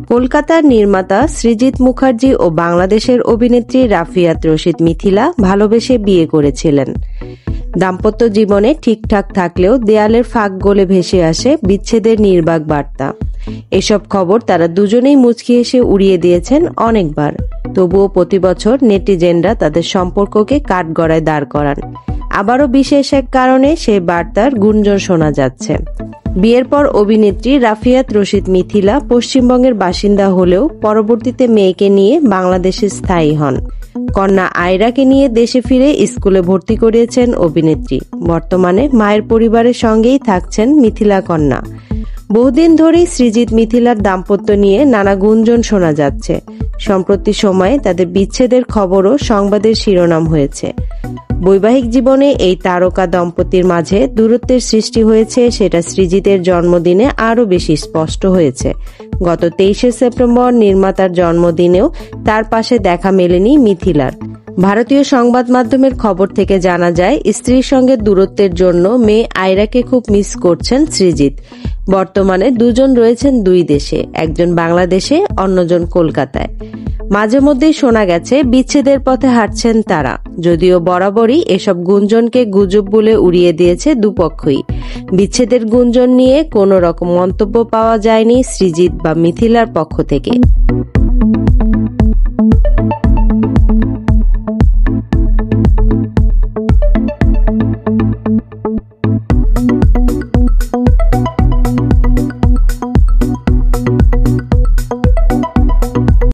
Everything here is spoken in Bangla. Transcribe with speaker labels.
Speaker 1: কলকাতার নির্মাতা সৃজিত মুখার্জি ও বাংলাদেশের অভিনেত্রী রাফিয়াত রশিদ মিথিলা ভালোবেসে বিয়ে করেছিলেন। দাম্পত্য জীবনে ঠিকঠাক থাকলেও দেয়ালের ফাঁক গলে ভেসে আসে বিচ্ছেদের নির্বাক বার্তা। এসব খবর তারা দুজনেই মুচকি হেসে উড়িয়ে দিয়েছেন অনেকবার। তবুও প্রতি বছর নেটিজেনরা তাদের সম্পর্ককে কাঠগড়ায় দাঁড় করান। আবারও বিশেষ এক কারণে সেই বার্তার গুঞ্জন শোনা যাচ্ছে। বিয়ের পর অভিনেত্রী রাফিয়াত রশিদ মিথিলা পশ্চিমবঙ্গের বাসিন্দা হলেও পরবর্তীতে মেয়েকে নিয়ে বাংলাদেশে স্থায়ী হন। কন্যা আয়রাকে নিয়ে দেশে ফিরে স্কুলে ভর্তি করিয়েছেন অভিনেত্রী। বর্তমানে মায়ের পরিবারের সঙ্গেই থাকছেন মিথিলা কন্যা। বহুদিন ধরেই সৃজিত মিথিলার দাম্পত্য নিয়ে নানা গুঞ্জন শোনা যাচ্ছে। সম্প্রতি সময়ে তাদের বিচ্ছেদের খবরও সংবাদের শিরোনাম হয়েছে। বৈবাহিক জীবনে এই তারকা দম্পতির মাঝে দূরত্বের সৃষ্টি হয়েছে, সেটা সৃজিতের জন্মদিনে আরও বেশি স্পষ্ট হয়েছে। গত 23শে সেপ্টেম্বর নির্মাতার জন্মদিনেও তার পাশে দেখা মেলেনি মিথিলার। ভারতীয় সংবাদ মাধ্যমের খবর থেকে জানা যায়, স্ত্রীর সঙ্গে দূরত্বের জন্য মেয়ে আয়রাকে খুব মিস করছেন সৃজিত। বর্তমানে দুজন রয়েছেন দুই দেশে, একজন বাংলাদেশে, অন্যজন কলকাতায়। মাঝে মধ্যেই শোনা গেছে বিচ্ছেদের পথে হাঁটছেন তারা। যদিও বরাবরই এসব গুঞ্জনকে গুজব বলে উড়িয়ে দিয়েছে দুপক্ষই। বিচ্ছেদের গুঞ্জন নিয়ে কোনো রকম মন্তব্য পাওয়া যায়নি সৃজিত বা মিথিলার পক্ষ থেকে।